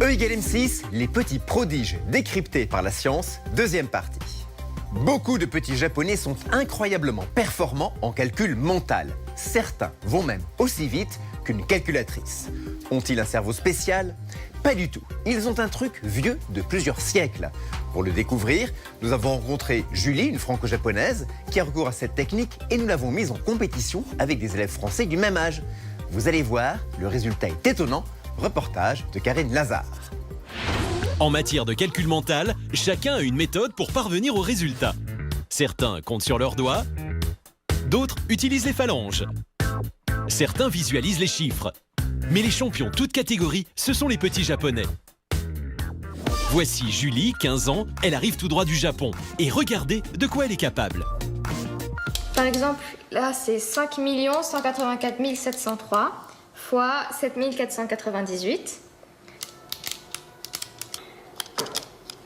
E égale M6, les petits prodiges décryptés par la science, deuxième partie. Beaucoup de petits japonais sont incroyablement performants en calcul mental. Certains vont même aussi vite qu'une calculatrice. Ont-ils un cerveau spécial? Pas du tout. Ils ont un truc vieux de plusieurs siècles. Pour le découvrir, nous avons rencontré Julie, une franco-japonaise, qui a recours à cette technique et nous l'avons mise en compétition avec des élèves français du même âge. Vous allez voir, le résultat est étonnant. Reportage de Karine Lazare. En matière de calcul mental, chacun a une méthode pour parvenir au résultat. Certains comptent sur leurs doigts, d'autres utilisent les phalanges. Certains visualisent les chiffres. Mais les champions toutes catégories, ce sont les petits japonais. Voici Julie, 15 ans, elle arrive tout droit du Japon. Et regardez de quoi elle est capable. Par exemple, là c'est 5 184 703 fois 7 498.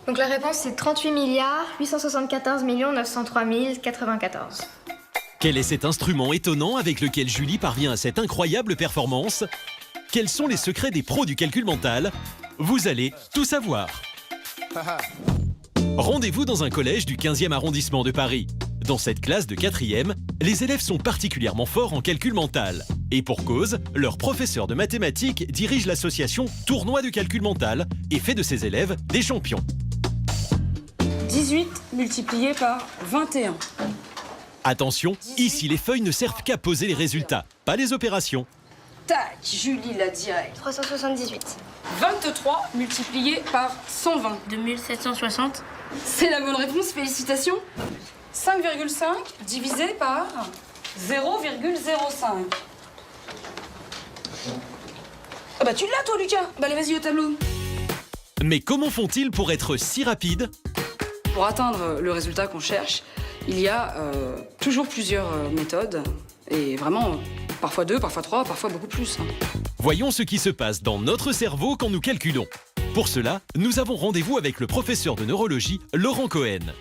Donc la réponse c'est 38 874 903 094. Quel est cet instrument étonnant avec lequel Julie parvient à cette incroyable performance? Quels sont les secrets des pros du calcul mental? Vous allez tout savoir. Rendez-vous dans un collège du 15e arrondissement de Paris. Dans cette classe de 4e, les élèves sont particulièrement forts en calcul mental. Et pour cause, leur professeur de mathématiques dirige l'association Tournoi de calcul mental et fait de ses élèves des champions. 18 multiplié par 21. Attention, ici les feuilles ne servent qu'à poser les résultats, pas les opérations. Tac, Julie la direct. 378. 23 multiplié par 120. 2760. C'est la bonne réponse, félicitations. 5,5 divisé par 0,05. Ah bah tu l'as toi Lucas. Bah allez vas-y au tableau. Mais comment font-ils pour être si rapides? Pour atteindre le résultat qu'on cherche, il y a toujours plusieurs méthodes. Et vraiment, parfois 2, parfois 3, parfois beaucoup plus. Voyons ce qui se passe dans notre cerveau quand nous calculons. Pour cela, nous avons rendez-vous avec le professeur de neurologie, Laurent Cohen.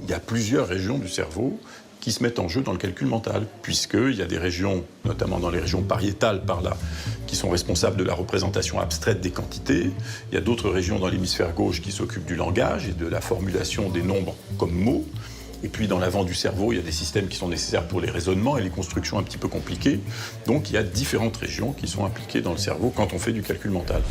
Il y a plusieurs régions du cerveau qui se mettent en jeu dans le calcul mental, puisqu'il y a des régions, notamment dans les régions pariétales par là, qui sont responsables de la représentation abstraite des quantités. Il y a d'autres régions dans l'hémisphère gauche qui s'occupent du langage et de la formulation des nombres comme mots. Et puis dans l'avant du cerveau, il y a des systèmes qui sont nécessaires pour les raisonnements et les constructions un petit peu compliquées. Donc il y a différentes régions qui sont impliquées dans le cerveau quand on fait du calcul mental.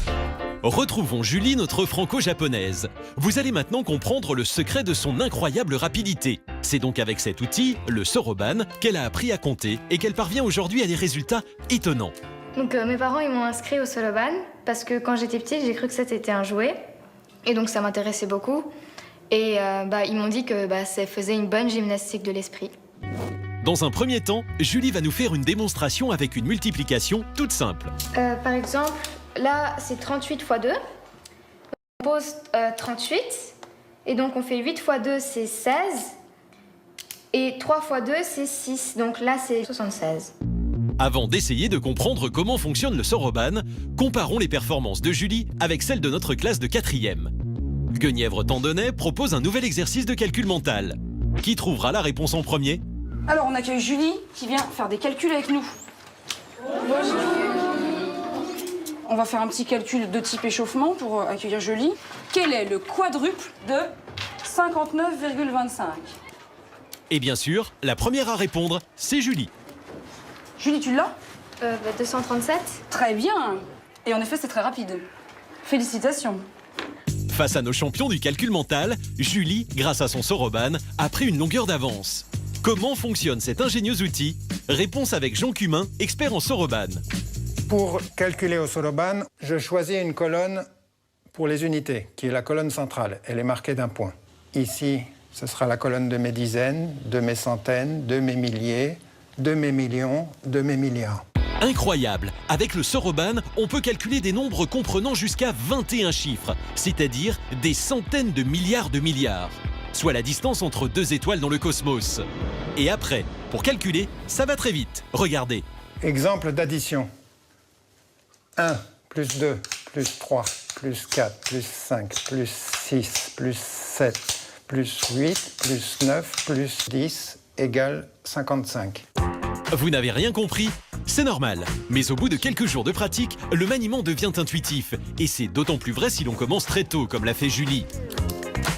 Retrouvons Julie, notre franco-japonaise. Vous allez maintenant comprendre le secret de son incroyable rapidité. C'est donc avec cet outil, le Soroban, qu'elle a appris à compter et qu'elle parvient aujourd'hui à des résultats étonnants. Donc mes parents ils m'ont inscrit au Soroban parce que quand j'étais petite j'ai cru que c'était un jouet et donc ça m'intéressait beaucoup. Et ils m'ont dit que ça faisait une bonne gymnastique de l'esprit. Dans un premier temps, Julie va nous faire une démonstration avec une multiplication toute simple. Par exemple, là c'est 38 x 2. On pose 38 et donc on fait 8 x 2 c'est 16 et 3 x 2 c'est 6. Donc là c'est 76. Avant d'essayer de comprendre comment fonctionne le Soroban, comparons les performances de Julie avec celles de notre classe de 4e. Guenièvre-Tandonnet propose un nouvel exercice de calcul mental. Qui trouvera la réponse en premier? Alors on accueille Julie qui vient faire des calculs avec nous. Bonjour. On va faire un petit calcul de type échauffement pour accueillir Julie. Quel est le quadruple de 59,25? Et bien sûr, la première à répondre, c'est Julie. Julie, tu l'as? 237. Très bien. Et en effet, c'est très rapide. Félicitations. Face à nos champions du calcul mental, Julie, grâce à son Soroban, a pris une longueur d'avance. Comment fonctionne cet ingénieux outil? Réponse avec Jean Cumin, expert en Soroban. Pour calculer au Soroban, je choisis une colonne pour les unités, qui est la colonne centrale. Elle est marquée d'un point. Ici, ce sera la colonne de mes dizaines, de mes centaines, de mes milliers, de mes millions, de mes milliards. Incroyable! Avec le Soroban, on peut calculer des nombres comprenant jusqu'à 21 chiffres, c'est-à-dire des centaines de milliards, soit la distance entre deux étoiles dans le cosmos. Et après, pour calculer, ça va très vite. Regardez. Exemple d'addition. 1 plus 2 plus 3 plus 4 plus 5 plus 6 plus 7 plus 8 plus 9 plus 10 égale 55. Vous n'avez rien compris? C'est normal, mais au bout de quelques jours de pratique, le maniement devient intuitif. Et c'est d'autant plus vrai si l'on commence très tôt, comme l'a fait Julie.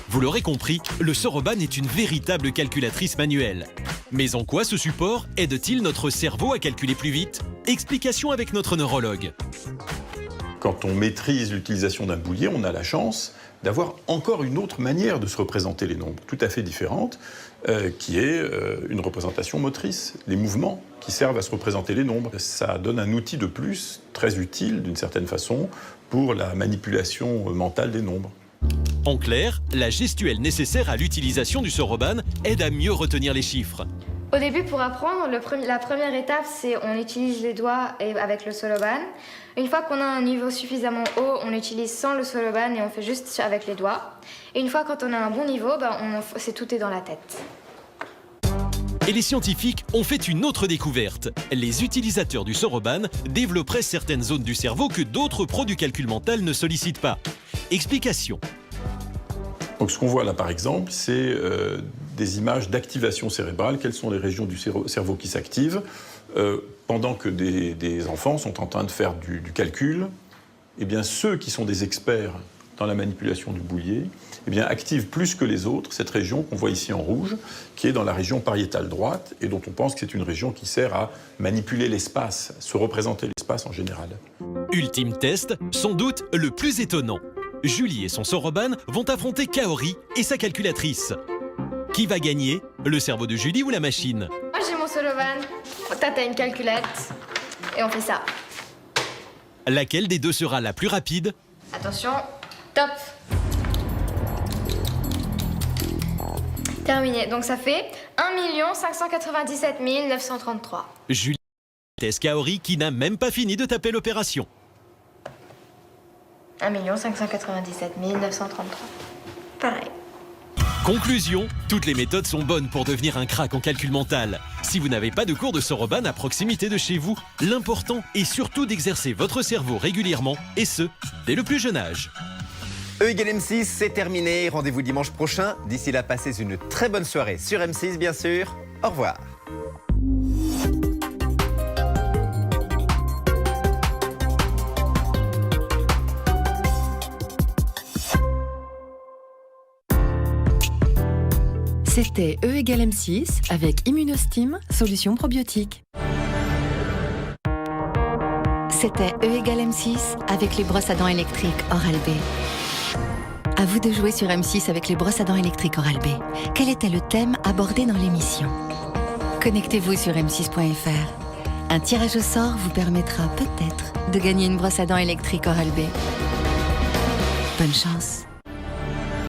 Vous l'aurez compris, le Soroban est une véritable calculatrice manuelle. Mais en quoi ce support aide-t-il notre cerveau à calculer plus vite? Explication avec notre neurologue. Quand on maîtrise l'utilisation d'un boulier, on a la chance d'avoir encore une autre manière de se représenter les nombres, tout à fait différente, qui est une représentation motrice, les mouvements qui servent à se représenter les nombres. Ça donne un outil de plus, très utile d'une certaine façon, pour la manipulation mentale des nombres. En clair, la gestuelle nécessaire à l'utilisation du Soroban aide à mieux retenir les chiffres. Au début, pour apprendre, la première étape, c'est on utilise les doigts avec le Soroban. Une fois qu'on a un niveau suffisamment haut, on utilise sans le Soroban et on fait juste avec les doigts. Et une fois quand on a un bon niveau, tout est dans la tête. Et les scientifiques ont fait une autre découverte. Les utilisateurs du Soroban développeraient certaines zones du cerveau que d'autres pros du calcul mental ne sollicitent pas. Explication. Donc ce qu'on voit là par exemple, c'est des images d'activation cérébrale. Quelles sont les régions du cerveau qui s'activent pendant que des enfants sont en train de faire du calcul? Eh bien ceux qui sont des experts dans la manipulation du boulier, eh bien, activent plus que les autres cette région qu'on voit ici en rouge, qui est dans la région pariétale droite, et dont on pense que c'est une région qui sert à manipuler l'espace, se représenter l'espace en général. Ultime test, sans doute le plus étonnant. Julie et son Soroban vont affronter Kaori et sa calculatrice. Qui va gagner, le cerveau de Julie ou la machine? Moi j'ai mon Soroban, t'as une calculette, et on fait ça. Laquelle des deux sera la plus rapide? Attention, top. Terminé, donc ça fait 1 597 933. Julie teste Kaori qui n'a même pas fini de taper l'opération. 1 597 933. Pareil. Conclusion, toutes les méthodes sont bonnes pour devenir un crack en calcul mental. Si vous n'avez pas de cours de Soroban à proximité de chez vous, l'important est surtout d'exercer votre cerveau régulièrement, et ce, dès le plus jeune âge. E égale M6, c'est terminé. Rendez-vous dimanche prochain. D'ici là, passez une très bonne soirée sur M6, bien sûr. Au revoir. C'était E égale M6 avec Immunostim, solution probiotique. C'était E égale M6 avec les brosses à dents électriques Oral-B. À vous de jouer sur M6 avec les brosses à dents électriques Oral-B. Quel était le thème abordé dans l'émission? Connectez-vous sur m6.fr. Un tirage au sort vous permettra peut-être de gagner une brosse à dents électrique Oral-B. Bonne chance.